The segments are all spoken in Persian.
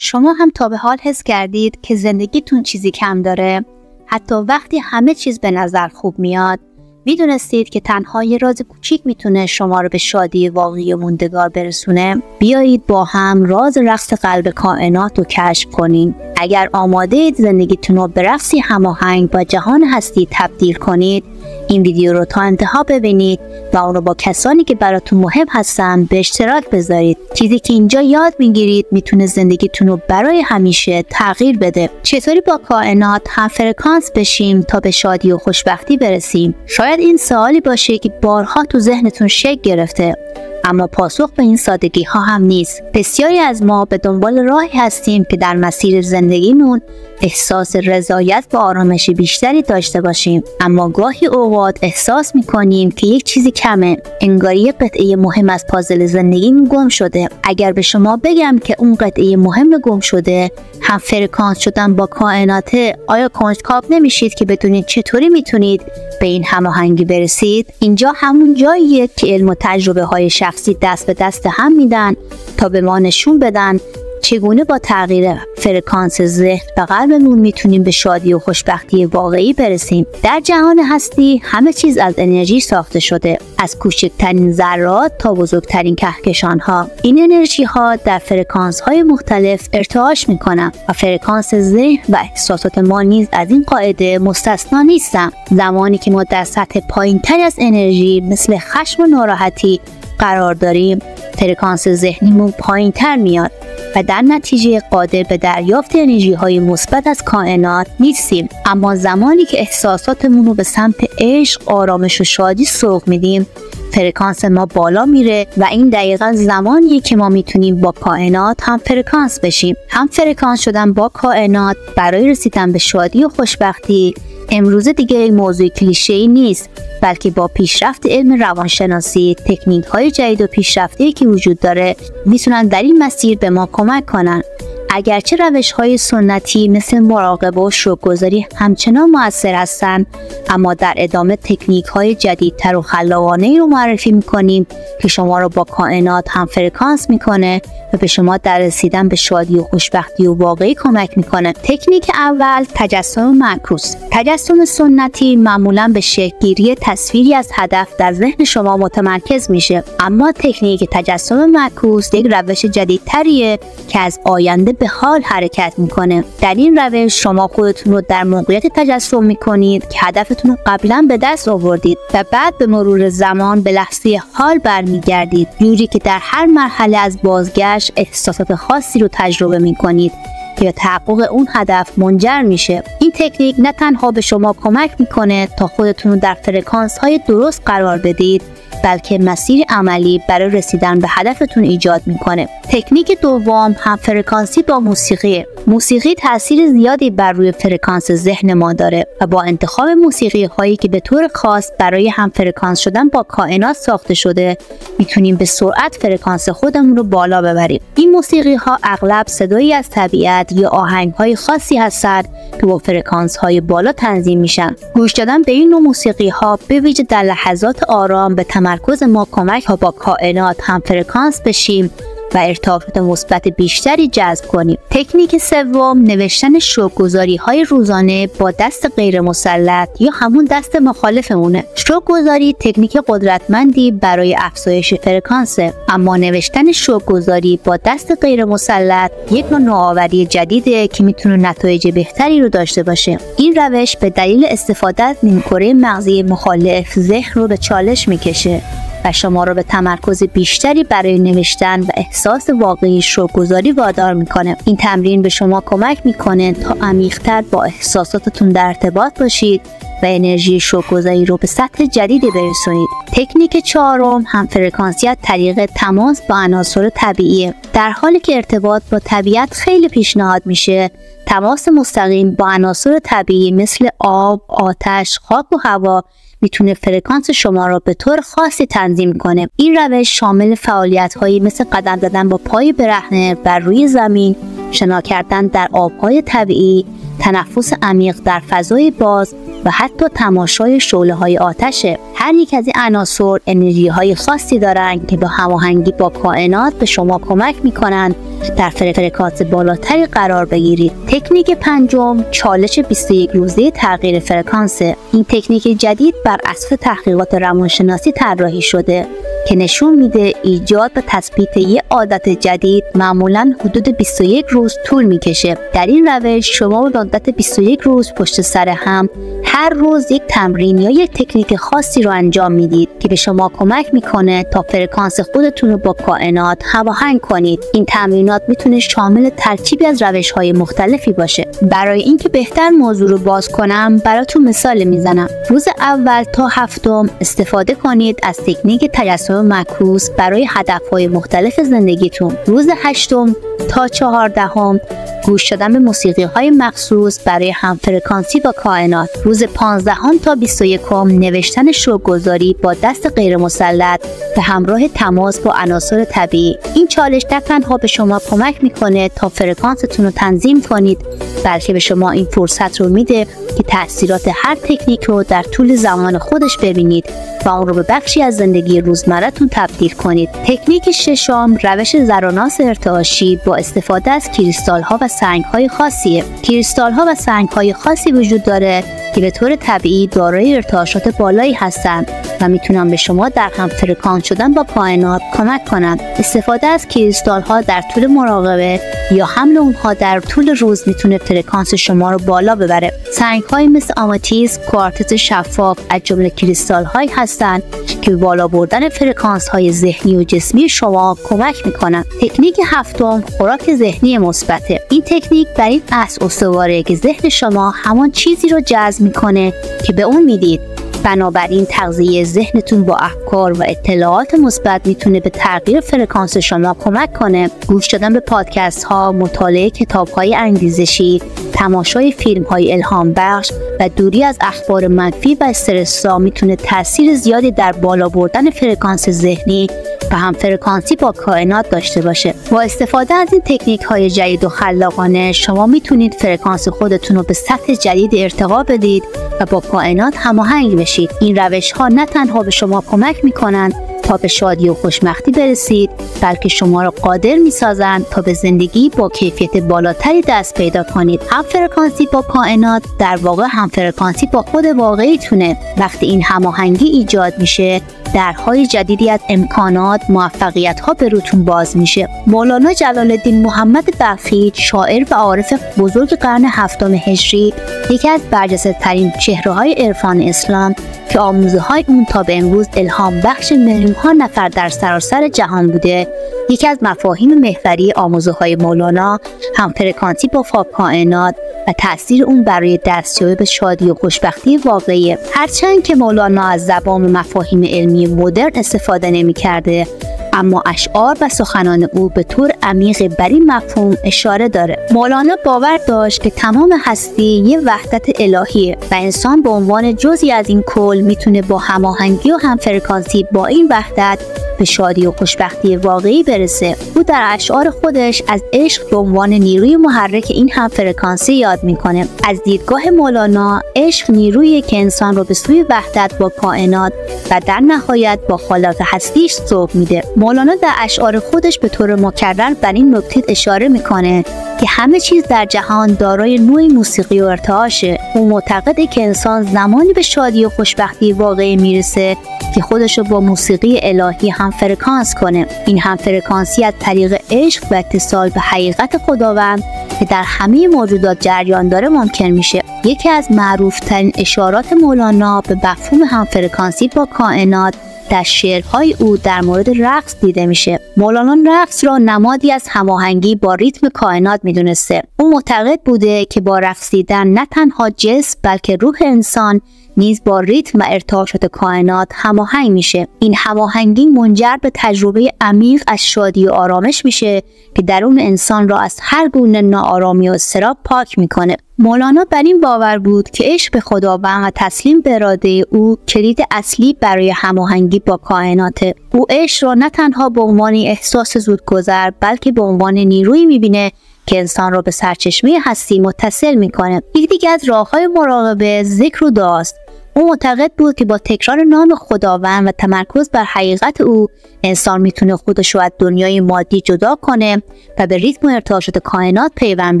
شما هم تا به حال حس کردید که زندگیتون چیزی کم داره؟ حتی وقتی همه چیز به نظر خوب میاد، میدونستید که تنها یه راز کوچیک میتونه شما رو به شادی واقعی و موندگار برسونه؟ بیایید با هم راز رقص قلب کائنات رو کشف کنیم. اگر آماده اید زندگیتون رو به رقصی هماهنگ با جهان هستی تبدیل کنید، این ویدیو رو تا انتها ببینید و اون رو با کسانی که براتون مهم هستن به اشتراک بذارید. چیزی که اینجا یاد میگیرید میتونه زندگیتون رو برای همیشه تغییر بده. چطوری با کائنات هم فرکانس بشیم تا به شادی و خوشبختی برسیم؟ شاید این سوالی باشه که بارها تو ذهنتون شکل گرفته، اما پاسخ به این سادگی ها هم نیست. بسیاری از ما به دنبال راهی هستیم که در مسیر زندگیمون احساس رضایت و آرامش بیشتری داشته باشیم، اما گاهی اوقات احساس میکنیم که یک چیزی کمه، انگاری یک قطعه مهم از پازل زندگیمون گم شده. اگر به شما بگم که اون قطعه مهم گم شده هم فرکانس شدن با کائناته، آیا کنجکاو نمیشید که بدونید چطوری میتونید به این هماهنگی برسید؟ اینجا همون جاییه که علم و تجربه های شخصی دست به دست هم میدن تا به ما نشون بدن چگونه با تغییر فرکانس ذهن و قلبمون میتونیم به شادی و خوشبختی واقعی برسیم. در جهان هستی همه چیز از انرژی ساخته شده، از کوچکترین ذرات تا بزرگترین کهکشان ها. این انرژی ها در فرکانس های مختلف ارتعاش میکنن و فرکانس ذهن و احساسات ما نیز از این قاعده مستثنا نیستن. زمانی که ما در سطح پایین تر از انرژی مثل خشم و ناراحتی قرار داریم، فرکانس ذهنیمون پایین تر میاد و در نتیجه قادر به دریافت انرژی های مثبت از کائنات نیستیم. اما زمانی که احساساتمون رو به سمت عشق، آرامش و شادی سوق میدیم، فرکانس ما بالا میره و این دقیقا زمانیه که ما میتونیم با کائنات هم فرکانس بشیم. هم فرکانس شدن با کائنات برای رسیدن به شادی و خوشبختی امروزه دیگه موضوع کلیشه‌ای نیست، بلکه با پیشرفت علم روانشناسی، تکنیک‌های جدید و پیشرفته‌ای که وجود داره میتونن در این مسیر به ما کمک کنن. اگرچه روش‌های سنتی مثل مراقبه و شکرگزاری همچنان مؤثر هستند، اما در ادامه تکنیک‌های جدیدتر و خلاقانه‌ای رو معرفی می‌کنیم که شما رو با کائنات هم فرکانس می‌کنه و به شما در رسیدن به شادی و خوشبختی و واقعی کمک می‌کنه. تکنیک اول تجسم معکوس. تجسم سنتی معمولاً به شکل‌گیری تصویری از هدف در ذهن شما متمرکز میشه، اما تکنیک تجسم معکوس یک روش جدیدتریه که از آینده به حال حرکت میکنه. در این روش شما خودتون رو در موقعیت تجسم میکنید که هدفتون رو قبلا به دست آوردید و بعد به مرور زمان به لحظه حال برمیگردید، جوری که در هر مرحله از بازگشت احساسات خاصی رو تجربه میکنید که به تحقق اون هدف منجر میشه. این تکنیک نه تنها به شما کمک میکنه تا خودتون رو در فرکانس های درست قرار بدید، بلکه مسیر عملی برای رسیدن به هدفتون ایجاد میکنه. تکنیک دوم هم فرکانسی با موسیقی. موسیقی تاثیر زیادی بر روی فرکانس ذهن ما داره و با انتخاب موسیقی هایی که به طور خاص برای هم فرکانس شدن با کائنات ساخته شده میتونیم به سرعت فرکانس خودمون رو بالا ببریم. این موسیقی ها اغلب صدایی از طبیعت یا آهنگ های خاصی هستند که با فرکانس های بالا تنظیم میشن. گوش دادن به این نوع موسیقی ها به ویژه در لحظات آرام به تمرکز ما کمک ها با کائنات هم فرکانس بشیم و ارتباطات مثبت بیشتری جذب کنیم. تکنیک سوم نوشتن شکرگزاری های روزانه با دست غیر مسلط یا همون دست مخالفمونه. شکرگزاری تکنیک قدرتمندی برای افزایش فرکانسه، اما نوشتن شکرگزاری با دست غیر مسلط یک نوع نوآوری جدیده که میتونه نتایج بهتری رو داشته باشه. این روش به دلیل استفاده از نیمکره مغزی مخالف ذهن رو به چالش میکشه و شما را به تمرکز بیشتری برای نوشتن و احساس واقعی شکرگزاری وادار میکنه. این تمرین به شما کمک میکنه تا عمیق‌تر با احساساتتون در ارتباط باشید و انرژی شکرگزاری رو به سطح جدیدی برسونید. تکنیک چهارم هم فرکانسی از طریق تماس با عناصر طبیعی. در حالی که ارتباط با طبیعت خیلی پیشنهاد میشه، تماس مستقیم با عناصر طبیعی مثل آب، آتش، خاک و هوا میتونه فرکانس شما را به طور خاصی تنظیم کنه. این روش شامل فعالیت‌هایی مثل قدم زدن با پای برهنه بر روی زمین، شنا کردن در آب‌های طبیعی، تنفس عمیق در فضای باز و حتی تماشای شعله‌های آتشه. هر یک از این عناصر انرژی‌های خاصی دارند که با هماهنگی با کائنات به شما کمک می‌کنند در فرکانس بالاتری قرار بگیرید. تکنیک پنجم، چالش 21 روزه تغییر فرکانس. این تکنیک جدید بر اساس تحقیقات روانشناسی طراحی شده که نشون میده ایجاد و تثبیت یک عادت جدید معمولاً حدود 21 روز طول میکشه. در این روش شما مدت 21 روز پشت سر هم هر روز یک تمرین یا یک تکنیک خاصی رو انجام میدید که به شما کمک میکنه تا فرکانس خودتون رو با کائنات هماهنگ کنید. این تمرینات میتونه شامل ترکیبی از روش‌های مختلفی باشه. برای اینکه بهتر موضوع رو باز کنم براتون مثال میزنم. روز اول تا هفتم استفاده کنید از تکنیک تجسم معکوس برای هدف‌های مختلف زندگیتون. روز هشتم تا 14 گوش دادن به موسیقی‌های مخصوص برای همفرکانسی با کائنات. روز 15 تا 21 نوشتن شکرگزاری با دست غیر مسلط به همراه تماس با عناصر طبیعی. این چالش نه تنها به شما کمک میکنه تا فرکانستون رو تنظیم کنید، بلکه به شما این فرصت رو میده که تأثیرات هر تکنیک رو در طول زمان خودش ببینید و اون رو به بخشی از زندگی روزمره‌تون تبدیل کنید. تکنیک ششم، روش ذراناس ارتعاشی با استفاده از کریستال‌ها و سنگ‌های خاصیه. کریستال‌ها و سنگ‌های خاصی وجود داره که به طور طبیعی دارای ارتعاشات بالایی هستند و میتونن به شما در هم فرکانس شدن با کائنات کمک کنند. استفاده از کریستال‌ها در طول مراقبه یا حمل اونها در طول روز میتونه فرکانس شما رو بالا ببره. سنگ‌های مثل آماتیسم، کوارتز شفاف از جمله کریستال‌هایی هستند که به بالا بردن فرکانس‌های ذهنی و جسمی شما کمک میکنن. تکنیک هفتم، خوراک ذهنی مثبته. این تکنیک بر این اصل استواره که ذهن شما همان چیزی رو جذب میکنه که به اون میدید. بنابراین تغذیه ذهنتون با افکار و اطلاعات مثبت میتونه به تغییر فرکانس شما کمک کنه. گوش دادن به پادکست ها، مطالعه کتاب های انگیزشی، تماشای فیلم های الهام بخش و دوری از اخبار منفی و استرس ها میتونه تاثیر زیادی در بالا بردن فرکانس ذهنی و هم فرکانسی با کائنات داشته باشه. با استفاده از این تکنیک های جدید و خلاقانه شما میتونید فرکانس خودتون رو به سطح جدید ارتقا بدید و با کائنات هماهنگ بشید. این روش ها نه تنها به شما کمک میکنند تا به شادی و خوشبختی برسید، بلکه شما را قادر میسازند تا به زندگی با کیفیت بالاتری دست پیدا کنید. همفرکانسی با کائنات در واقع همفرکانسی با خود واقعیتونه. وقتی این هماهنگی ایجاد میشه، درهای جدیدی از امکانات، موفقیت ها به روتون باز میشه. مولانا جلال الدین محمد بلخی، شاعر و عارف بزرگ قرن 7 هجری، یکی از برجسته ترین چهره های عرفان اسلام که آموزه های اون تا به امروز الهام بخش میلیون ها نفر در سراسر جهان بوده، یکی از مفاهیم محوری آموزه های مولانا همفرکانسی با کائنات و تأثیر اون برای دستیابی به شادی و خوشبختی واقعیه. هرچند که مولانا از زبان مفاهیم علمی مدرن استفاده نمی‌کرده، اما اشعار و سخنان او به طور عمیق بر این مفهوم اشاره داره. مولانا باور داشت که تمام هستی یه وحدت الهیه و انسان به عنوان جزئی از این کل میتونه با هماهنگی و همفرکانسی با این وحدت به شادی و خوشبختی واقعی برسه. او در اشعار خودش از عشق به عنوان نیروی محرک این همفرکانسی یاد میکنه. از دیدگاه مولانا، عشق نیرویی که انسان رو به سوی وحدت با کائنات و در نهایت با خالق هستیش سوق میده. مولانا در اشعار خودش به طور مکرر بر این نکته اشاره میکنه که همه چیز در جهان دارای نوعی موسیقی و ارتعاشه. او معتقده که انسان زمانی به شادی و خوشبختی واقعی میرسه که خودش رو با موسیقی الهی هم فرکانس کنه. این هم فرکانسی از طریق عشق و اتصال به حقیقت خداوند که در همه موجودات جریان داره ممکن میشه. یکی از معروف ترین اشارات مولانا به مفهوم هم فرکانسی با کائنات در شعرهای او در مورد رقص دیده میشه. مولانا رقص را نمادی از هماهنگی با ریتم کائنات میدونسته. او معتقد بوده که با رقصیدن نه تنها جسم بلکه روح انسان نیز با ریتم و ارتعاشات کائنات هماهنگ میشه. این هماهنگی منجر به تجربه عمیق از شادی و آرامش میشه که درون انسان را از هر گونه ناآرامی و اضطراب پاک میکنه. مولانا بر این باور بود که عشق به خداوند و تسلیم به اراده او کلید اصلی برای هماهنگی با کائناته. او عشق را نه تنها به عنوان احساس زودگذر بلکه به عنوان نیرویی میبینه که انسان را به سرچشمه هستی متصل میکنه. یکی از راههای مراقبه ذکر و دعاست. او معتقد بود که با تکرار نام خداوند و تمرکز بر حقیقت او، انسان میتونه خودش رو از دنیای مادی جدا کنه و به ریتم و ارتعاشات کائنات پیوند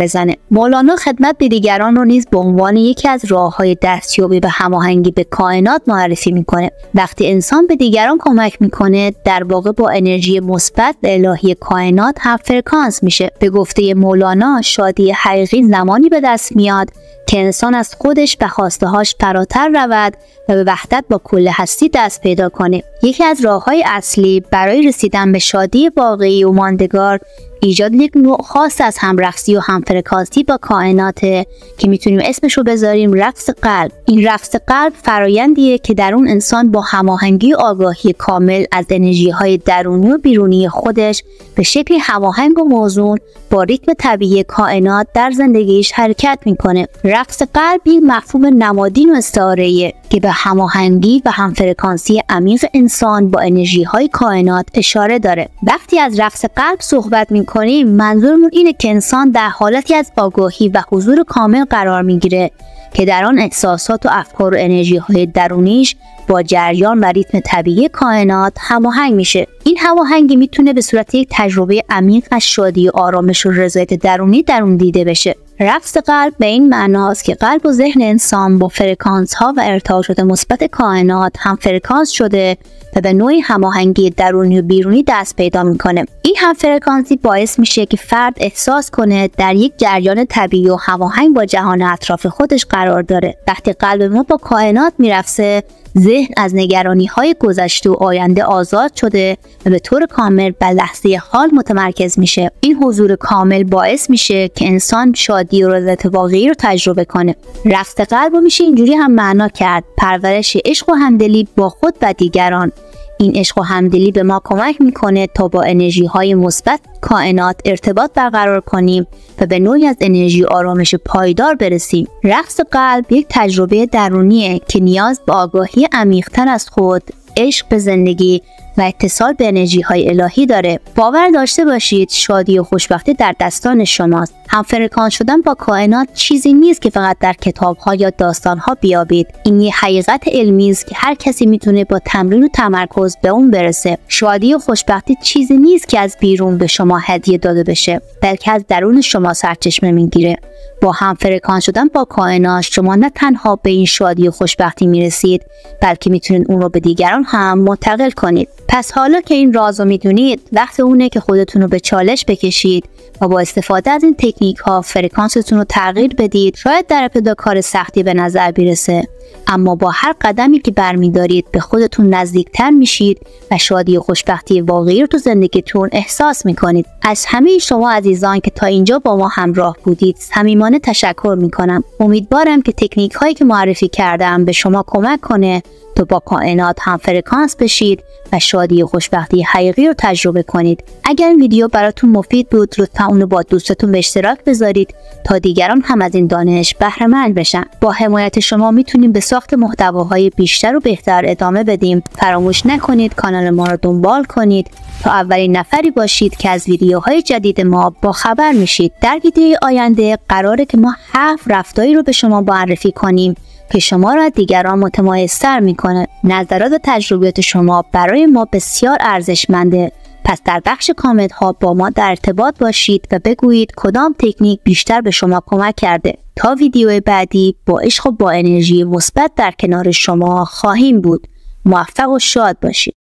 بزنه. مولانا خدمت به دیگران رو نیز به عنوان یکی از راههای دستیابی به هماهنگی به کائنات معرفی میکنه. وقتی انسان به دیگران کمک میکنه، در واقع با انرژی مثبت و الهی کائنات هم فرکانس میشه. به گفته مولانا، شادی حقیقی زمانی به دست میاد که انسان از خودش و خواسته‌هاش فراتر رود و به وحدت با کل هستی دست پیدا کنه. یکی از راه‌های اصلی برای رسیدن به شادی واقعی و ماندگار، ایجاد یک نوع خاص از همرقصی و همفرکانسی با کائناته که میتونیم اسمش رو بذاریم رقص قلب. این رقص قلب فرایندیه که در اون انسان با هماهنگی و آگاهی کامل از انرژی‌های درونی و بیرونی خودش به شکلی هماهنگ و موزون با ریتم طبیعی کائنات در زندگیش حرکت میکنه. رقص قلب یک مفهوم نمادین و استعاره‌ایه که به هماهنگی و همفرکانسی عمیق انسان با انرژی‌های کائنات اشاره داره. وقتی از رقص قلب صحبت می‌کنیم، منظورمون اینه که انسان در حالتی از آگاهی و حضور کامل قرار میگیره که در آن احساسات و افکار و انرژی‌های درونیش با جریان و ریتم طبیعی کائنات هماهنگ میشه. این هماهنگی میتونه به صورت یک تجربه عمیق از شادی و آرامش و رضایت درونی در اون دیده بشه. رقص قلب به این معناست که قلب و ذهن انسان با فرکانس ها و ارتعاشات مثبت کائنات هم فرکانس شده و به نوعی هماهنگی درونی و بیرونی دست پیدا میکنه. این هم فرکانسی باعث میشه که فرد احساس کنه در یک جریان طبیعی و هماهنگ با جهان اطراف خودش قرار داره. وقتی قلب ما با کائنات میرقصه، ذهن از نگرانی‌های گذشته و آینده آزاد شده و به طور کامل بر لحظه حال متمرکز میشه. این حضور کامل باعث میشه که انسان شادی و رضایت واقعی رو تجربه کنه. رقص قلب رو میشه اینجوری هم معنا کرد: پرورش عشق و همدلی با خود و دیگران. این عشق و همدلی به ما کمک میکنه تا با انرژی‌های مثبت کائنات ارتباط برقرار کنیم و به نوعی از انرژی آرامش پایدار برسیم. رقص قلب یک تجربه درونیه که نیاز به آگاهی عمیق‌تر از خود، عشق به زندگی و اتصال به انرژی‌های الهی داره. باور داشته باشید شادی و خوشبختی در دستان شماست. همفرکانس شدن با کائنات چیزی نیست که فقط در کتاب‌ها یا داستان‌ها بیابید. این یه حقیقت علمی است که هر کسی میتونه با تمرین و تمرکز به اون برسه. شادی و خوشبختی چیزی نیست که از بیرون به شما هدیه داده بشه، بلکه از درون شما سرچشمه میگیره. با همفرکانس شدن با کائنات شما نه تنها به این شادی و خوشبختی میرسید، بلکه میتونید اون رو به دیگران هم منتقل کنید. پس حالا که این راز رو میدونید، وقت اونه که خودتون رو به چالش بکشید و با استفاده از این تکنیک ها فرکانستون رو تغییر بدید. شاید در ابتدا کار سختی به نظر برسه، اما با هر قدمی که برمیدارید به خودتون نزدیکتر میشید و شادی و خوشبختی واقعی رو تو زندگیتون احساس میکنید. از همه شما عزیزان که تا اینجا با ما همراه بودید صمیمانه تشکر میکنم. امیدوارم که تکنیک هایی که معرفی کردم به شما کمک کنه تا با کائنات هم فرکانس بشید و شادی و خوشبختی حقیقی رو تجربه کنید. اگر این ویدیو براتون مفید بود، لطفا اون رو با دوستاتون به اشتراک بذارید تا دیگران هم از این دانش بهره مند بشن. با حمایت شما میتونیم به ساخت محتواهای بیشتر و بهتر ادامه بدیم. فراموش نکنید کانال ما رو دنبال کنید تا اولین نفری باشید که از ویدیوهای جدید ما با خبر میشید. در ویدیوی آینده قراره که ما 7 رفتاری رو به شما معرفی کنیم که شما را دیگران متمایزتر میکنه. نظرات و تجربیات شما برای ما بسیار ارزشمنده. پس در بخش کامنت ها با ما در ارتباط باشید و بگویید کدام تکنیک بیشتر به شما کمک کرده. تا ویدیو بعدی با عشق و با انرژی مثبت در کنار شما خواهیم بود. موفق و شاد باشید.